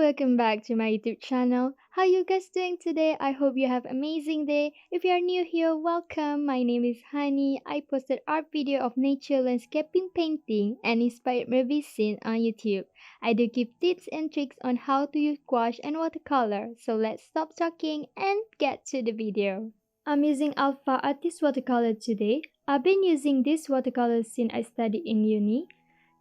welcome back to my YouTube channel. How you guys doing today? I hope you have amazing day. If you are new here, welcome. My name is Hani. I posted art video of nature landscaping painting and inspired movie scene on YouTube. I do give tips and tricks on how to use gouache and watercolor. So let's stop talking and get to the video. I'm using Alpha Artist watercolor today. I've been using this watercolor since I studied in uni.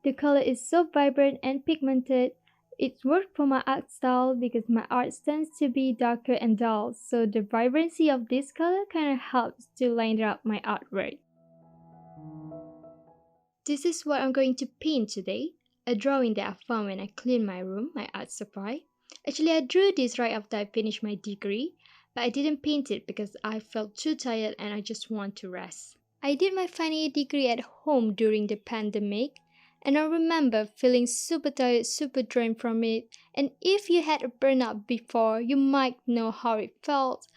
The color is so vibrant and pigmented. It worked for my art style because my art tends to be darker and dull, so the vibrancy of this color kind of helps to lighten up my artwork. This is what I'm going to paint today, a drawing that I found when I cleaned my room, my art supply. Actually, I drew this right after I finished my degree, but I didn't paint it because I felt too tired and I just want to rest. I did my final year degree at home during the pandemic, and I remember feeling super tired, super drained from it. And if you had a burnout before, you might know how it felt.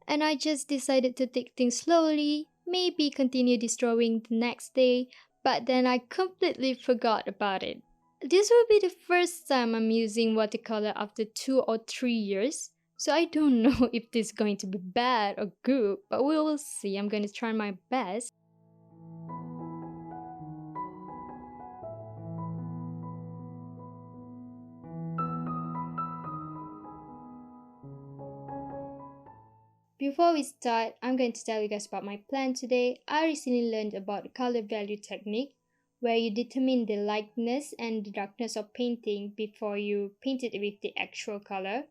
And I just decided to take things slowly, maybe continue this drawing the next day, but then I completely forgot about it. This will be the first time I'm using watercolor after 2 or 3 years. So I don't know if this is going to be bad or good, but we will see. I'm going to try my best. Before we start, I'm going to tell you guys about my plan today. I recently learned about the color value technique, where you determine the lightness and the darkness of painting before you paint it with the actual color.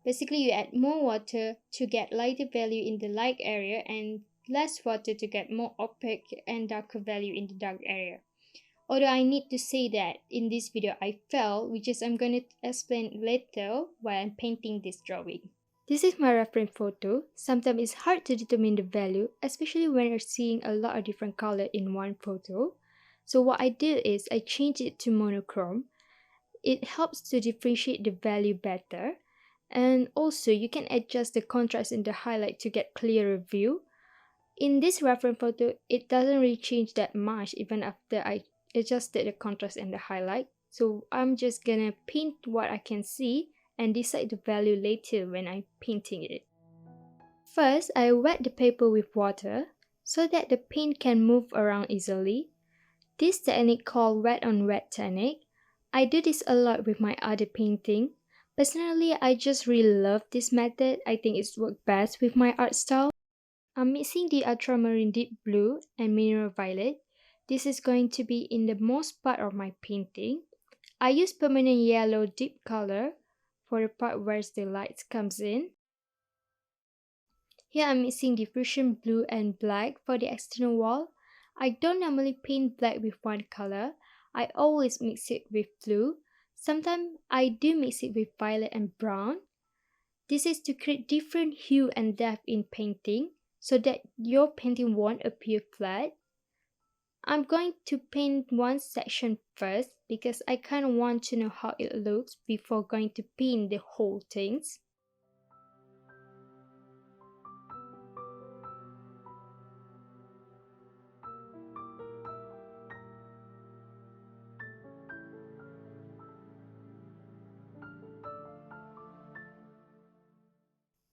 Basically, you add more water to get lighter value in the light area and less water to get more opaque and darker value in the dark area. Although I need to say that in this video I failed, which is I'm going to explain later while I'm painting this drawing. This is my reference photo. Sometimes it's hard to determine the value, especially when you're seeing a lot of different color in one photo. So what I did is I changed it to monochrome. It helps to differentiate the value better. And also you can adjust the contrast in the highlight to get clearer view. In this reference photo, it doesn't really change that much even after I adjusted the contrast and the highlight. So I'm just gonna paint what I can see and decide the value later when I'm painting it. First, I wet the paper with water so that the paint can move around easily. This technique called wet on wet technique. I do this a lot with my other painting. Personally, I just really love this method. I think it's worked best with my art style. I'm mixing the ultramarine deep blue and mineral violet. This is going to be in the most part of my painting. I use permanent yellow deep color for the part where the light comes in. Here I'm mixing diffusion blue and black for the external wall. I don't normally paint black with one color. I always mix it with blue. Sometimes I do mix it with violet and brown. This is to create different hue and depth in painting so that your painting won't appear flat. I'm going to paint one section first because I kind of want to know how it looks before going to paint the whole things.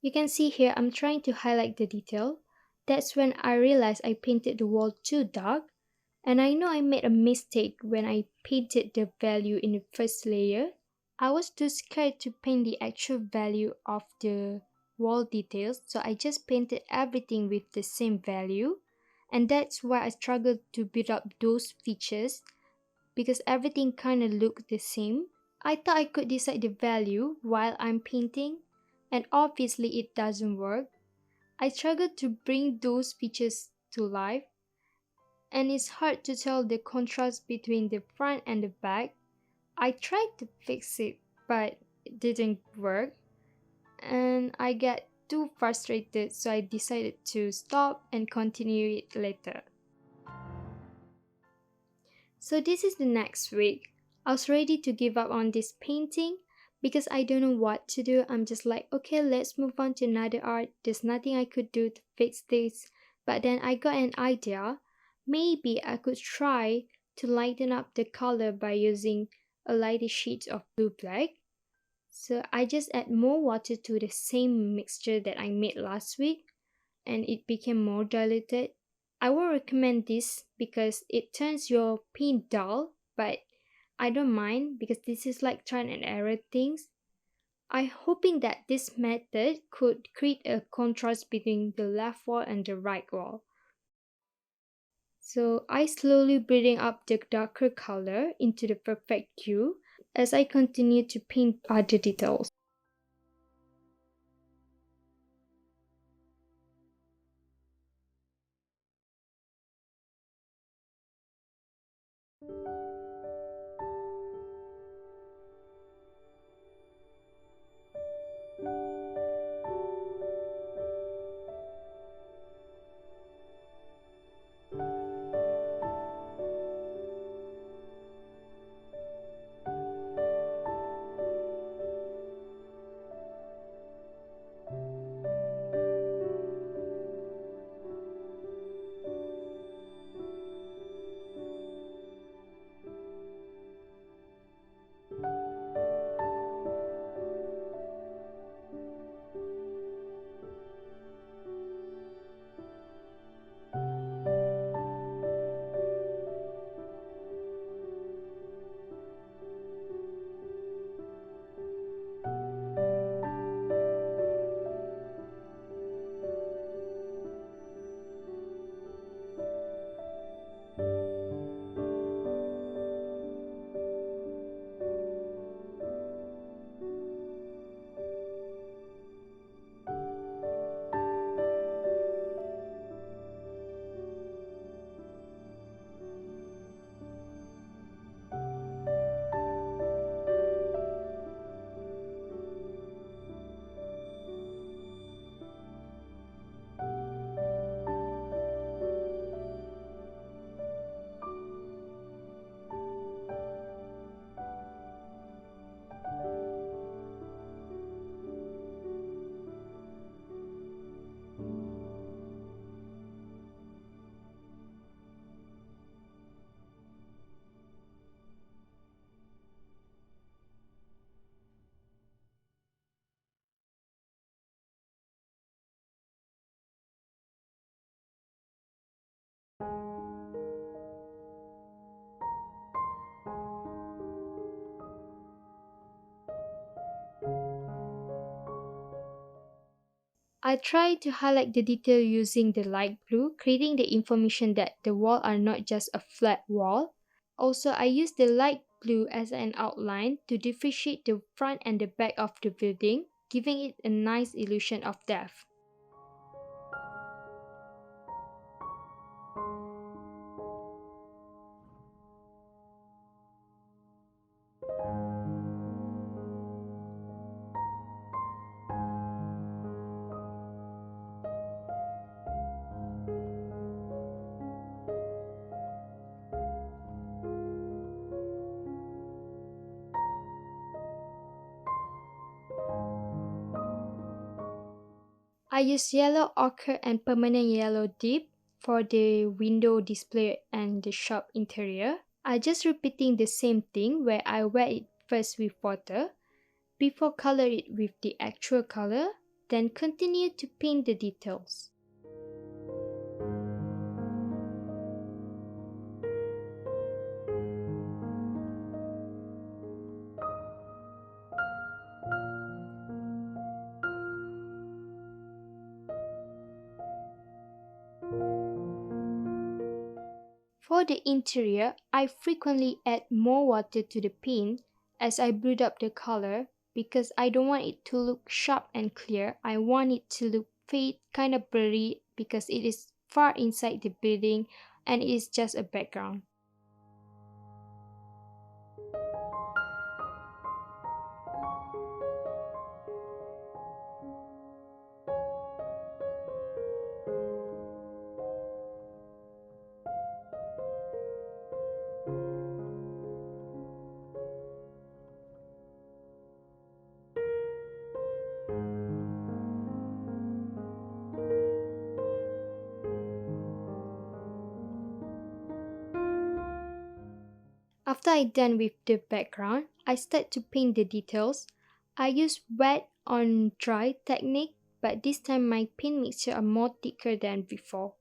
You can see here I'm trying to highlight the detail. That's when I realized I painted the wall too dark. And I know I made a mistake when I painted the value in the first layer. I was too scared to paint the actual value of the wall details, so I just painted everything with the same value. And that's why I struggled to build up those features because everything kind of looked the same. I thought I could decide the value while I'm painting, and obviously it doesn't work. I struggled to bring those features to life. And it's hard to tell the contrast between the front and the back. I tried to fix it, but it didn't work. And I got too frustrated, so I decided to stop and continue it later. So this is the next week. I was ready to give up on this painting because I don't know what to do. I'm just like, okay, let's move on to another art. There's nothing I could do to fix this. But then I got an idea. Maybe I could try to lighten up the color by using a lighter shade of blue black. So I just add more water to the same mixture that I made last week and it became more diluted. I won't recommend this because it turns your paint dull, but I don't mind because this is like trial and error things. I'm hoping that this method could create a contrast between the left wall and the right wall. So I slowly bring up the darker color into the perfect hue as I continue to paint other details. I try to highlight the detail using the light blue, creating the information that the wall are not just a flat wall. Also, I use the light blue as an outline to differentiate the front and the back of the building, giving it a nice illusion of depth. I use yellow ochre and permanent yellow dip for the window display and the shop interior. I just repeating the same thing where I wet it first with water, before color it with the actual color, then continue to paint the details. For the interior, I frequently add more water to the paint as I build up the color because I don't want it to look sharp and clear. I want it to look fade, kind of blurry because it is far inside the building and it is just a background. After I done with the background, I start to paint the details. I use wet on dry technique, but this time my paint mixture are more thicker than before.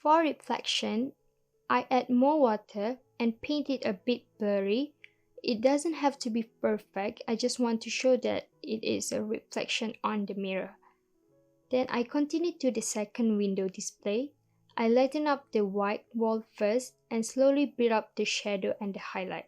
For reflection, I add more water and paint it a bit blurry. It doesn't have to be perfect, I just want to show that it is a reflection on the mirror. Then I continue to the second window display. I lighten up the white wall first and slowly build up the shadow and the highlight.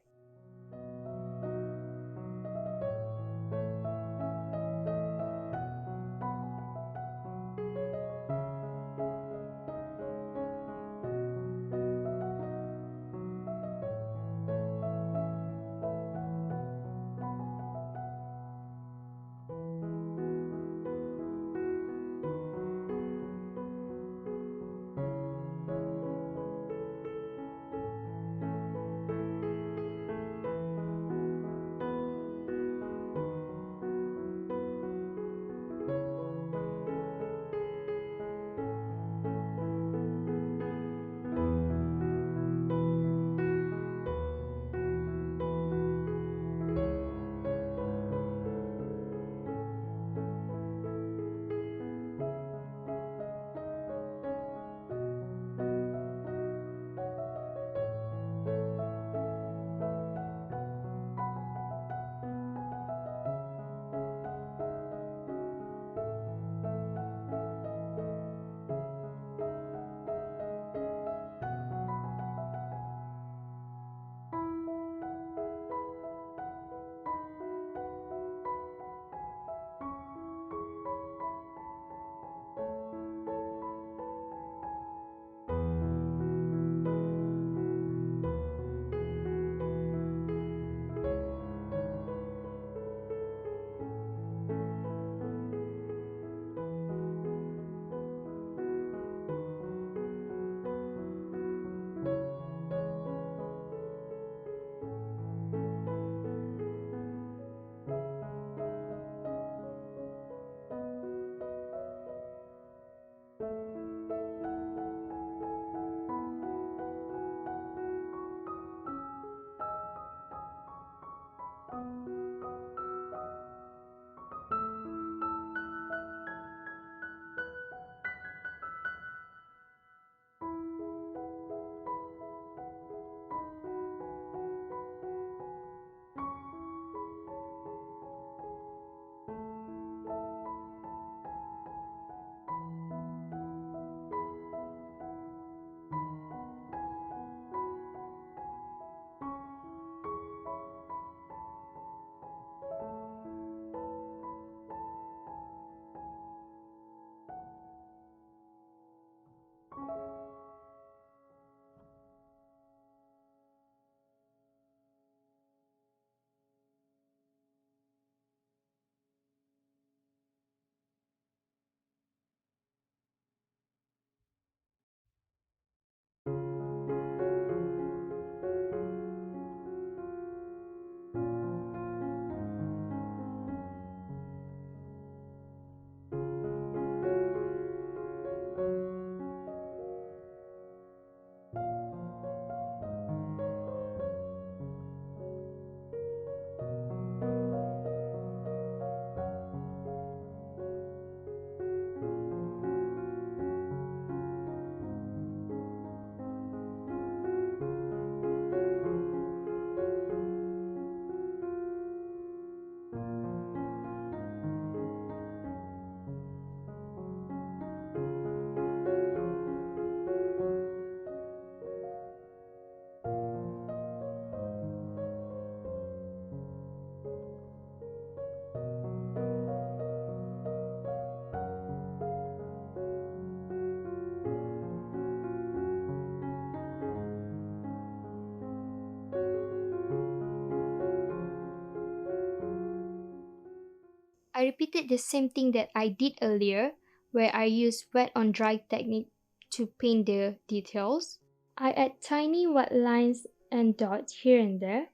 I repeated the same thing that I did earlier, where I used wet on dry technique to paint the details. I add tiny white lines and dots here and there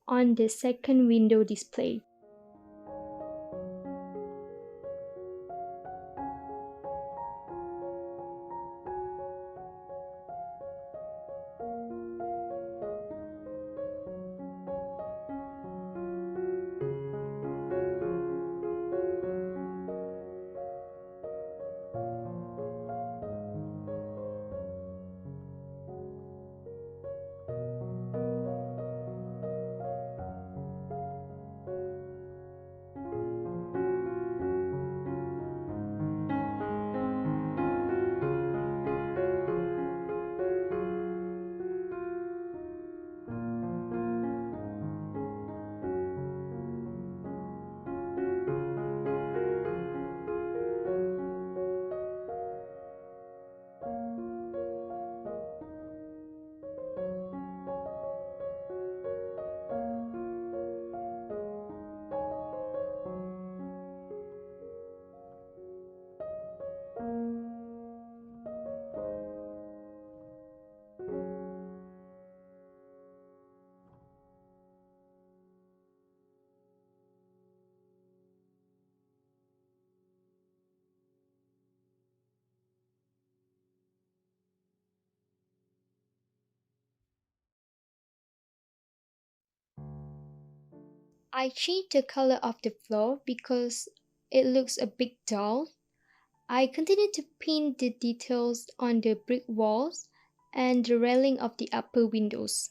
on the second window display. I changed the color of the floor because it looks a bit dull. I continued to paint the details on the brick walls and the railing of the upper windows.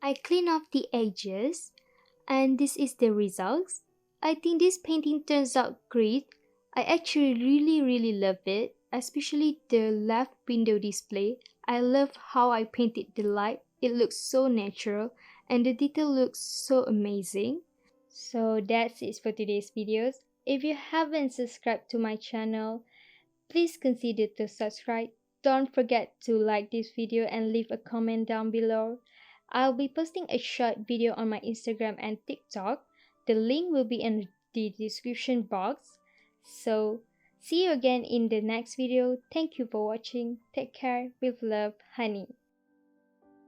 I clean off the edges, and this is the results. I think this painting turns out great. I actually really love it, especially the left window display. I love how I painted the light. It looks so natural, and the detail looks so amazing. So that's it for today's videos. If you haven't subscribed to my channel, please consider to subscribe. Don't forget to like this video and leave a comment down below. I'll be posting a short video on my Instagram and TikTok. The link will be in the description box. So see you again in the next video. Thank you for watching. Take care. With love, Honey.